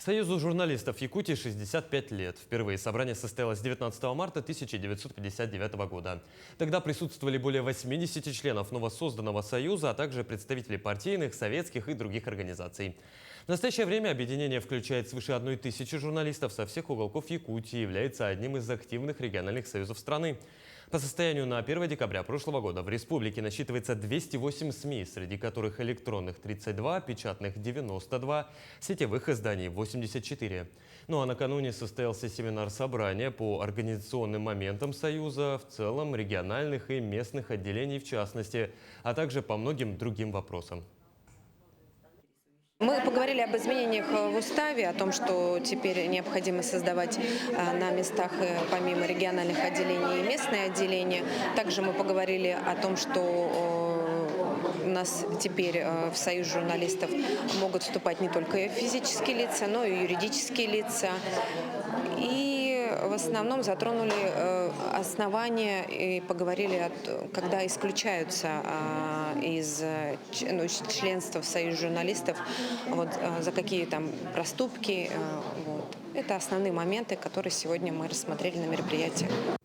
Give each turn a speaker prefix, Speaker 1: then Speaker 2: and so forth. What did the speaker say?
Speaker 1: Союзу журналистов Якутии 65 лет. Впервые собрание состоялось 19 марта 1959 года. Тогда присутствовали более 80 членов новосозданного союза, а также представители партийных, советских и других организаций. В настоящее время объединение включает свыше 1000 журналистов со всех уголков Якутии и является одним из активных региональных союзов страны. По состоянию на 1 декабря прошлого года в республике насчитывается 208 СМИ, среди которых электронных 32, печатных 92, сетевых изданий 84. Ну а накануне состоялся семинар-собрание по организационным моментам Союза, в целом региональных и местных отделений в частности, а также по многим другим вопросам.
Speaker 2: Мы поговорили об изменениях в уставе, о том, что теперь необходимо создавать на местах помимо региональных отделений и местные отделения. Также мы поговорили о том, что у нас теперь в Союз журналистов могут вступать не только физические лица, но и юридические лица. И в основном затронули основания и поговорили, когда исключаются из членства в Союз журналистов, за какие там проступки. Это основные моменты, которые сегодня мы рассмотрели на мероприятии.